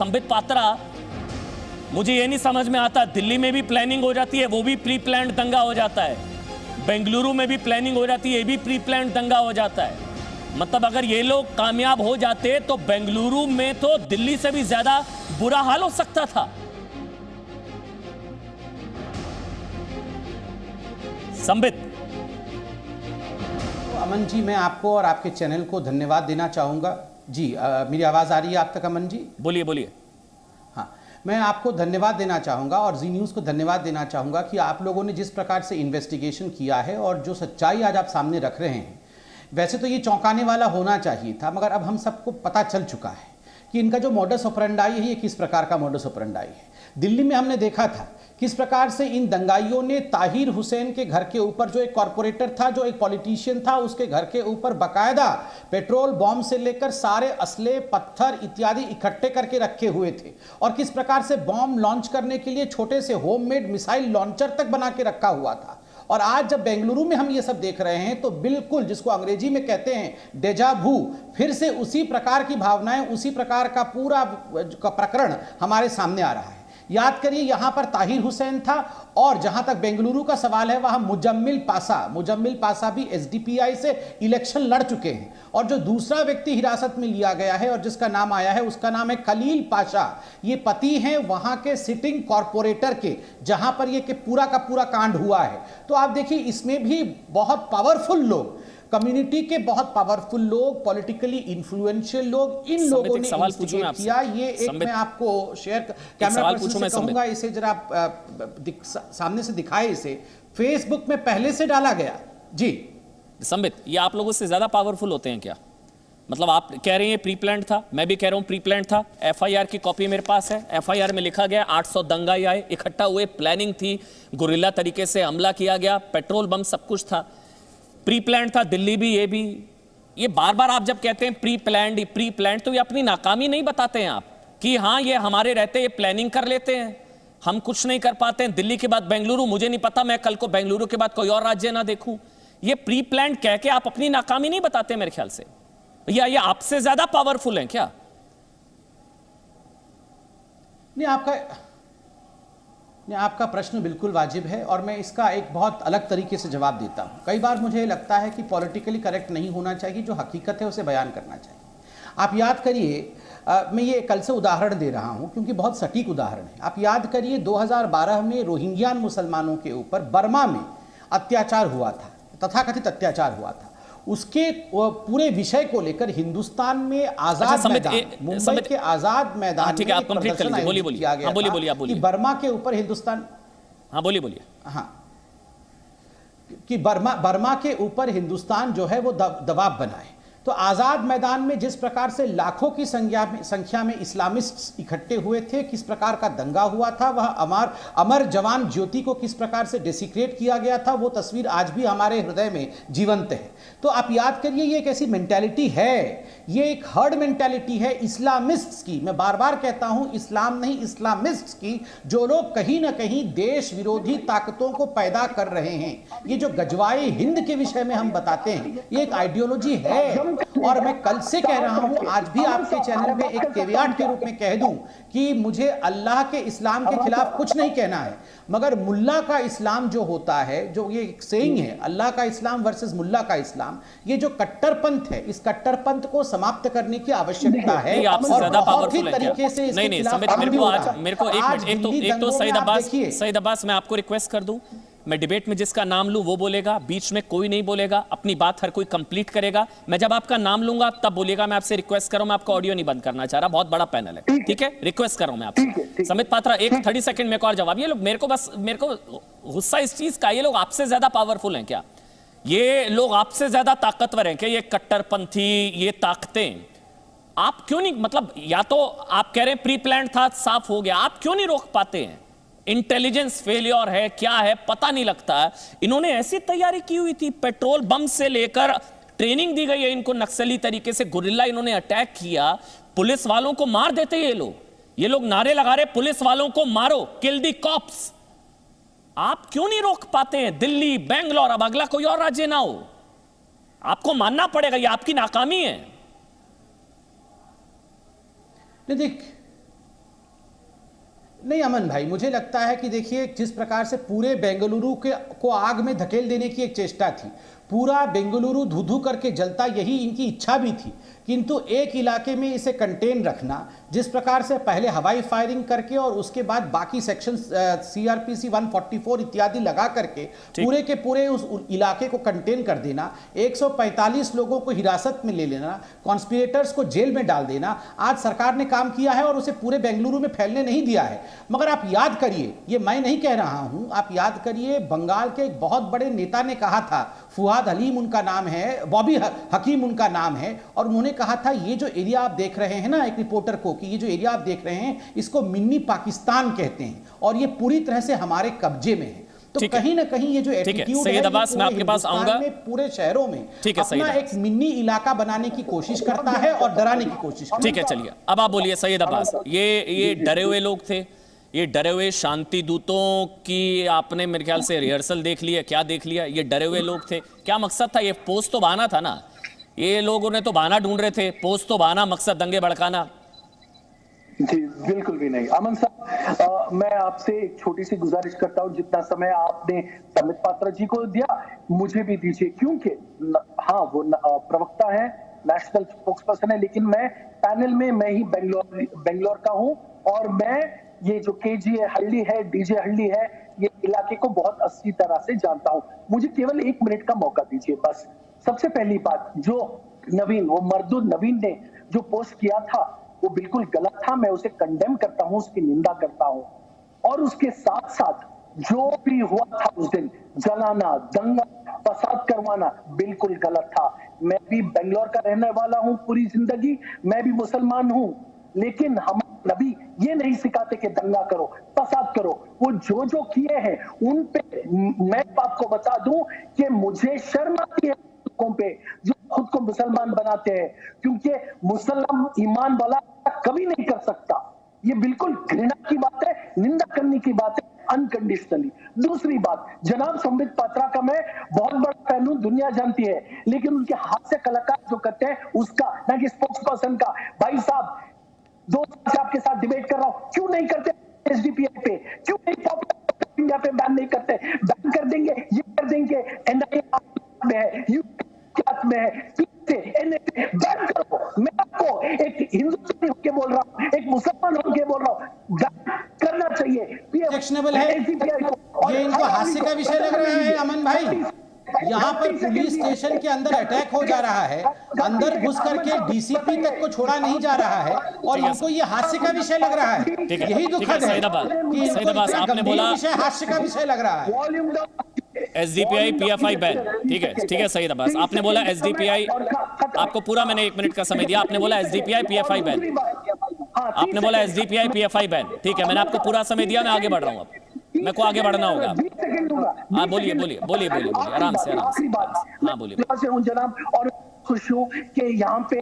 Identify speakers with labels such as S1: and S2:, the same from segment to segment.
S1: संबित पात्रा, मुझे ये नहीं समझ में आता, दिल्ली में भी प्लानिंग हो जाती है, वो भी प्री प्लान्ड दंगा हो जाता है। बेंगलुरु में भी प्लानिंग हो जाती है, ये भी प्री प्लान्ड दंगा हो जाता है। मतलब अगर ये लोग कामयाब हो जाते तो बेंगलुरु में तो दिल्ली से भी ज्यादा बुरा हाल हो सकता था। संबित।
S2: अमन जी, मैं आपको और आपके चैनल को धन्यवाद देना चाहूँगा। जी मेरी आवाज़ आ रही है आप तक अमन जी?
S1: बोलिए बोलिए।
S2: हाँ, मैं आपको धन्यवाद देना चाहूँगा और जी न्यूज़ को धन्यवाद देना चाहूँगा कि आप लोगों ने जिस प्रकार से इन्वेस्टिगेशन किया है और जो सच्चाई आज आप सामने रख रहे हैं, वैसे तो ये चौंकाने वाला होना चाहिए था, मगर अब हम सबको पता चल चुका है कि इनका जो मॉडस ऑपरेंडाई है ये किस प्रकार का मॉडस ऑपरेंडाई है। दिल्ली में हमने देखा था किस प्रकार से इन दंगाइयों ने ताहिर हुसैन के घर के ऊपर, जो एक कॉरपोरेटर था, जो एक पॉलिटिशियन था, उसके घर के ऊपर बाकायदा पेट्रोल बॉम्ब से लेकर सारे असले, पत्थर इत्यादि इकट्ठे करके रखे हुए थे और किस प्रकार से बॉम्ब लॉन्च करने के लिए छोटे से होममेड मिसाइल लॉन्चर तक बना के रखा हुआ था। और आज जब बेंगलुरु में हम ये सब देख रहे हैं तो बिल्कुल, जिसको अंग्रेजी में कहते हैं डेजा भू, फिर से उसी प्रकार की भावनाएं, उसी प्रकार का पूरा प्रकरण हमारे सामने आ रहा है। याद करिए, यहां पर ताहिर हुसैन था और जहां तक बेंगलुरु का सवाल है वहां मुजम्मिल पासा भी एसडीपीआई से इलेक्शन लड़ चुके हैं। और जो दूसरा व्यक्ति हिरासत में लिया गया है और जिसका नाम आया है उसका नाम है खलील पाशा। ये पति हैं वहां के सिटिंग कॉरपोरेटर के, जहां पर ये पूरा का पूरा कांड हुआ है। तो आप देखिए, इसमें भी बहुत पावरफुल लोग, कम्युनिटी के बहुत पावरफुल लोग, पॉलिटिकली इन्फ्लुएंशियल लोग, इन लोगों ने इंस्टिगेट किया। ये एक मैं आपको शेयर कैमरा पर्सन से कहूंगा, इसे जरा सामने से दिखाए। इसे फेसबुक में पहले से डाला गया। जी
S1: संबित, ये आप लोगों से ज्यादा पावरफुल होते हैं क्या? मतलब आप कह रहे हैं प्री प्लान्ड था, मैं भी कह रहा हूं प्री प्लान्ड था। एफआईआर की कॉपी मेरे पास है, एफआईआर में लिखा गया 800 दंगाई आए, इकट्ठा हुए, प्लानिंग थी, गुरिल्ला तरीके से हमला किया गया, पेट्रोल बम सब कुछ था, प्री प्लान्ड था। दिल्ली भी, ये भी। ये बार बार आप जब कहते हैं प्री प्लान्ड, तो ये अपनी नाकामी नहीं बताते हैं आप कि हाँ ये हमारे रहते ये प्लानिंग कर लेते हैं, हम कुछ नहीं कर पाते हैं। दिल्ली के बाद बेंगलुरु, मुझे नहीं पता मैं कल को बेंगलुरु के बाद कोई और राज्य ना देखूं। ये प्री प्लान्ड कह के आप अपनी नाकामी नहीं बताते मेरे ख्याल से। या ये आपसे ज्यादा पावरफुल हैं क्या?
S2: नहीं, आपका प्रश्न बिल्कुल वाजिब है और मैं इसका एक बहुत अलग तरीके से जवाब देता हूं। कई बार मुझे लगता है कि पॉलिटिकली करेक्ट नहीं होना चाहिए, जो हकीकत है उसे बयान करना चाहिए। आप याद करिए, मैं ये कल से उदाहरण दे रहा हूं क्योंकि बहुत सटीक उदाहरण है। आप याद करिए, 2012 में रोहिंग्या मुसलमानों के ऊपर बर्मा में अत्याचार हुआ था, तथाकथित अत्याचार हुआ था। उसके पूरे विषय को लेकर हिंदुस्तान में आजाद मैदान, मुंबई के आजाद मैदान में एक प्रदर्शन आयोजित किया गया था कि बर्मा के ऊपर हिंदुस्तान,
S1: हाँ बोलिए,
S2: हाँ, कि बर्मा के ऊपर हिंदुस्तान जो है वो दबाव बनाए। तो आज़ाद मैदान में जिस प्रकार से लाखों की संख्या में इस्लामिस्ट इकट्ठे हुए थे, किस प्रकार का दंगा हुआ था, वह अमर जवान ज्योति को किस प्रकार से डेसिक्रेट किया गया था, वो तस्वीर आज भी हमारे हृदय में जीवंत है। तो आप याद करिए, ये एक ऐसी मेंटालिटी है, ये एक हर्ड मेंटालिटी है इस्लामिस्ट्स की। मैं बार बार कहता हूं, इस्लाम नहीं, इस्लामिस्ट्स की, जो लोग कहीं ना कहीं देश विरोधी ताकतों को पैदा कर रहे हैं। ये जो गजवाए हिंद के विषय में हम बताते हैं, ये एक आइडियोलॉजी है। और मैं कल से कह रहा हूं, आज भी आपके चैनल में एक कैवियाट के रूप में कह दूं कि मुझे अल्लाह के इस्लाम के खिलाफ कुछ नहीं कहना है, मगर मुल्ला का इस्लाम जो होता है, जो ये एक सेइंग है, अल्लाह का इस्लाम वर्सेस मुल्ला का इस्लाम, ये जो कट्टरपंथ है, इस कट्टरपंथ को समाप्त करने की आवश्यकता है।
S1: और बहुत ही तरीके से नहीं, मेरे को एक तो सईद अब्बास, मैं आपको रिक्वेस्ट कर दूं, मैं डिबेट में जिसका नाम लूं वो बोलेगा, बीच में कोई नहीं बोलेगा, अपनी बात हर कोई कंप्लीट करेगा। मैं जब आपका नाम लूंगा तब बोलिएगा। मैं आपसे रिक्वेस्ट कर रहा हूं, मैं आपका ऑडियो नहीं बंद करना चाह रहा, बहुत बड़ा पैनल है, ठीक है? रिक्वेस्ट कर रहा हूं मैं आपसे। संबित पात्रा, एक 30 सेकंड में एक और जवाब। ये लोग मेरे को गुस्सा इस चीज का, ये लोग आपसे ज्यादा पावरफुल हैं क्या? ये लोग आपसे ज्यादा ताकतवर हैं क्या? ये कट्टरपंथी, ये ताकतें आप क्यों नहीं, मतलब या तो आप कह रहे हैं प्री प्लान्ड था, साफ हो गया, आप क्यों नहीं रोक पाते हैं? इंटेलिजेंस फेलियर है, क्या है पता नहीं लगता है। इन्होंने ऐसी तैयारी की हुई थी, पेट्रोल बम से लेकर ट्रेनिंग दी गई है इनको, नक्सली तरीके से गुरिल्ला इन्होंने अटैक किया, पुलिस वालों को मार देते ये लोग नारे लगा रहे पुलिस वालों को मारो, किल दी कॉप्स। आप क्यों नहीं रोक पाते हैं? दिल्ली, बेंगलोर, अब अगला कोई और राज्य ना हो, आपको मानना पड़ेगा, ये आपकी नाकामी है।
S2: देख, नहीं अमन भाई, मुझे लगता है कि देखिए जिस प्रकार से पूरे बेंगलुरु को आग में धकेल देने की एक चेष्टा थी, पूरा बेंगलुरु धू धू करके जलता, यही इनकी इच्छा भी थी, किंतु एक इलाके में इसे कंटेन रखना, जिस प्रकार से पहले हवाई फायरिंग करके और उसके बाद बाकी सेक्शन सीआरपीसी 144 इत्यादि लगा करके पूरे के पूरे उस इलाके को कंटेन कर देना, 145 लोगों को हिरासत में ले लेना, कॉन्स्पिरेटर्स को जेल में डाल देना, आज सरकार ने काम किया है और उसे पूरे बेंगलुरु में फैलने नहीं दिया है। मगर आप याद करिए, ये मैं नहीं कह रहा हूं, आप याद करिए, बंगाल के एक बहुत बड़े नेता ने कहा था, फुआद हलीम उनका नाम है, बॉबी हकीम उनका नाम है, और उन्होंने कहा था ये जो एरिया आप देख रहे हैं ना, एक रिपोर्टर को, कि ये जो एरिया आप देख रहे हैं इसको मिनी पाकिस्तान कहते हैं और ये पूरी तरह से हमारे कब्जे में है। तो कहीं ना कहीं ये जो एटीट्यूड है,
S1: मैं आपके पास आऊंगा,
S2: पूरे शहरों में अपना एक मिनी इलाका बनाने की कोशिश करता है और डराने की कोशिश करता है।
S1: ठीक है, चलिए अब आप बोलिए सैयद अब्बास, ये डरे हुए लोग थे, ये डरे हुए शांति दूतों की आपने मेरे ख्याल से रिहर्सल देख लिया, क्या देख लिया? ये डरे हुए लोग थे, क्या मकसद था? ये पोस्ट तो बहाना था ना, ये लोगों ने तो बहाना ढूंढ रहे थे, पोस्ट तो बहाना, मकसद दंगे भड़काना।
S3: जी बिल्कुल भी नहीं। अमन साहब, मैं आपसे एक छोटी सी गुजारिश करता हूं, जितना समय आपने संबित पात्रा जी को दिया मुझे भी दीजिए, क्योंकि हाँ वो प्रवक्ता है, नेशनल स्पोक्स पर्सन है, लेकिन मैं पैनल में मैं ही बेंगलोर का हूं और मैं ये जो केजीए हल्ली है, डीजे हल्ली है, ये इलाके को बहुत अच्छी तरह से जानता हूं। मुझे केवल 1 मिनट का मौका दीजिए बस। सबसे पहली बात, जो नवीन, वो मर्दुद नवीन ने जो पोस्ट किया था वो बिल्कुल गलत था, मैं उसे कंडेम करता हूं, उसकी निंदा करता हूं। और उसके साथ साथ जो भी हुआ था उस दिन, जलाना, दंगा फसाद करवाना, बिल्कुल गलत था। मैं भी बेंगलोर का रहने वाला हूं पूरी जिंदगी, मैं भी मुसलमान हूं, लेकिन हम नबी ये नहीं सिखाते कि दंगा करो, फसाद करो। वो जो किए हैं उन पे मैं आपको बता दूं कि मुझे शर्म आती है पे जो खुद को मुसलमान बनाते हैं, क्योंकि मुसलमान ईमान वाला कभी नहीं कर सकता। ये बिल्कुल घृणा की बात है, निंदा करने की बात है, अनकंडीशनली। दूसरी बात, जनाब संबित पात्रा का मैं बहुत बड़ा फैन हूं, दुनिया जानती है, लेकिन उनके हाथ से कलाकार जो करते हैं उसका, ना कि स्पोक्स पर्सन का। भाई साहब, 2 साल से आपके साथ डिबेट कर रहा हूं, क्यों नहीं करते एसडीपीआई पे, क्यों नहीं पॉपुलर इंडिया पे बैन नहीं करते? बैन कर देंगे, ये कर देंगे, एनआईए में है, में है, बैन करो। मैं आपको एक हिंदुस्तानी होकर बोल रहा हूँ, एक मुसलमान होकर बोल रहा हूँ, बैन करना चाहिए।
S2: ऑब्जेक्शनेबल है, ये इनको हास्य का विषय लग रहा है अमन भाई। यहाँ पर पुलिस स्टेशन के अंदर अटैक हो जा रहा है, अंदर घुस करके डीसीपी तक को छोड़ा नहीं जा रहा है और इनको ये हास्य का विषय लग रहा है। यही दुखद है कि इनको
S1: आपने बोला
S2: हास्य का विषय लग रहा है।
S1: एसडीपीआई पीएफआई बैन, ठीक है सईद अब्बास, आपने बोला एसडीपीआई, आपको पूरा मैंने 1 मिनट का समय दिया, आपने बोला एसडीपीआई पीएफआई बैन, आपने बोला एसडीपीआई पीएफआई बैन, ठीक है, मैंने आपको पूरा समय दिया, मैं आगे बढ़ रहा हूँ, अब मेरे को आगे बढ़ना होगा। हाँ बोलिए आराम से। हाँ बोलिए
S3: जनाब, और खुश हूँ कि यहाँ पे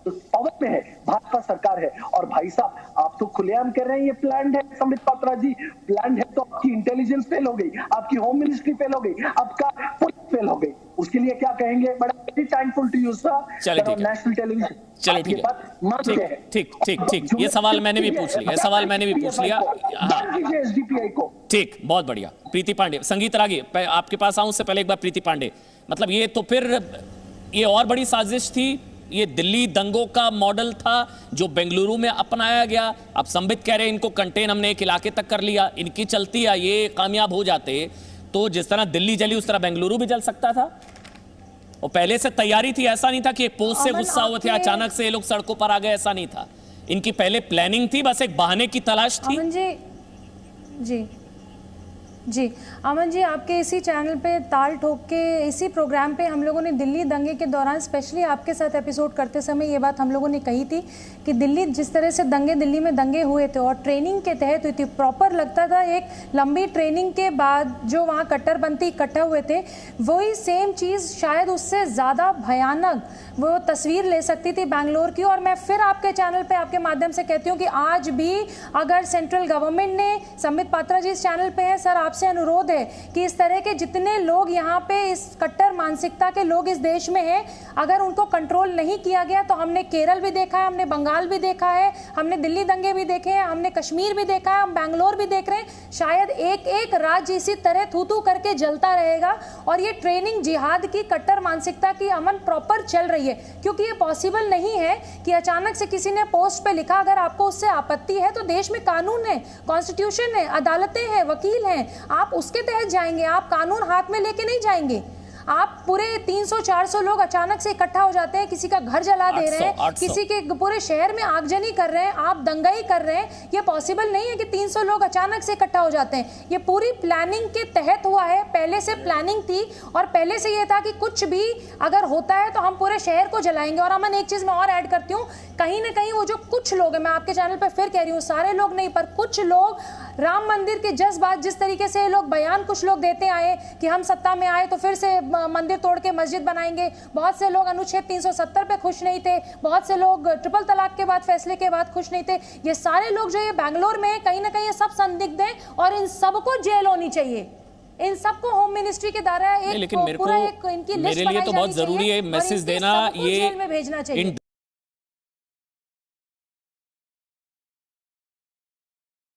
S3: पावर में है, भाजपा सरकार है। और भाई साहब, आप तो खुलेआम कह रहे हैं ये प्लान है, संबित पात्रा जी, प्लान है तो आपकी इंटेलिजेंस फेल हो गई, आपकी होम मिनिस्ट्री फेल हो गई, आपका पुलिस फेल हो गई, उसके लिए क्या कहेंगे? बड़ा thankful to you sir, national television.
S1: चलिए ठीक, ये सवाल मैंने भी पूछ लिया,
S3: एसडीपीआई को।
S1: ठीक, बहुत बढ़िया। प्रीति पांडे, संगीत रागी, आपके पास आऊं उससे पहले एक बार प्रीति पांडे, मतलब ये तो फिर ये और बड़ी साजिश थी, ये दिल्ली दंगों का मॉडल था जो बेंगलुरु में अपनाया गया। अब संबित कह रहे हैं इनको कंटेन हमने एक इलाके तक कर लिया, इनकी चलती है, ये कामयाब हो जाते तो जिस तरह दिल्ली जली उस तरह बेंगलुरु भी जल सकता था। और पहले से तैयारी थी, ऐसा नहीं था कि एक पोस्ट से गुस्सा हुए थे अचानक से ये लोग सड़कों पर आ गए, ऐसा नहीं था, इनकी पहले प्लानिंग थी, बस एक बहाने की तलाश थी।
S4: अमन जी अमन जी, आपके इसी चैनल पे ताल ठोक के इसी प्रोग्राम पे हम लोगों ने दिल्ली दंगे के दौरान स्पेशली आपके साथ एपिसोड करते समय ये बात हम लोगों ने कही थी कि दिल्ली जिस तरह से दिल्ली में दंगे हुए थे और ट्रेनिंग के तहत हुई थी, प्रॉपर लगता था एक लंबी ट्रेनिंग के बाद जो वहाँ कट्टरपंथी इकट्ठा हुए थे, वही सेम चीज़ शायद उससे ज़्यादा भयानक वो तस्वीर ले सकती थी बैंगलोर की। और मैं फिर आपके चैनल पे आपके माध्यम से कहती हूँ कि आज भी अगर सेंट्रल गवर्नमेंट ने, संबित पात्रा जी इस चैनल पे है सर, आप आपसे अनुरोध है कि इस तरह के जितने लोग यहाँ पे इस कट्टर मानसिकता के लोग इस देश में हैं, अगर उनको कंट्रोल नहीं किया गया तो हमने केरल भी देखा है, हमने बंगाल भी देखा है, हमने दिल्ली दंगे भी देखे हैं, हमने कश्मीर भी देखा है, हम बैंगलोर भी देख रहे हैं। शायद एक एक राज्य इसी तरह थू थू करके जलता रहेगा और ये ट्रेनिंग जिहाद की, कट्टर मानसिकता की अमन प्रॉपर चल रही है, क्योंकि ये पॉसिबल नहीं है कि अचानक से किसी ने पोस्ट पे लिखा। अगर आपको उससे आपत्ति है तो देश में कानून है, कॉन्स्टिट्यूशन है, अदालतें हैं, वकील हैं, आप उसके तहत जाएंगे। आप कानून हाथ में लेके नहीं जाएंगे। आप पूरे 300-400 लोग अचानक से इकट्ठा हो जाते हैं, किसी का घर जला दे रहे हैं, किसी के पूरे शहर में आगजनी कर रहे हैं, आप दंगाई कर रहे हैं। ये पॉसिबल नहीं है कि 300 लोग अचानक से इकट्ठा हो जाते हैं। ये पूरी प्लानिंग के तहत हुआ है, पहले से प्लानिंग थी और पहले से ये था कि कुछ भी अगर होता है तो हम पूरे शहर को जलाएंगे। और अमन, एक चीज मैं और ऐड करती हूँ, कहीं ना कहीं वो जो कुछ लोग हैं, मैं आपके चैनल पर फिर कह रही हूँ, सारे लोग नहीं पर कुछ लोग राम मंदिर के जज्बात, जिस तरीके से लोग बयान कुछ लोग देते आए कि हम सत्ता में आए तो फिर से मंदिर तोड़ के मस्जिद बनाएंगे। बहुत से लोग अनुच्छेद 370 पे खुश नहीं थे, बहुत से लोग ट्रिपल तलाक के बाद फैसले के बाद खुश नहीं थे। ये सारे लोग जो ये बैंगलोर में कहीं ना कहीं ये सब संदिग्ध हैं और इन सबको जेल होनी चाहिए। इन सबको होम मिनिस्ट्री के द्वारा एक
S1: लेकिन मेरे को
S4: इनकी लिस्ट
S1: मेरे लिए तो बहुत जरूरी है मैसेज देना, ये
S4: जेल में भेजना चाहिए।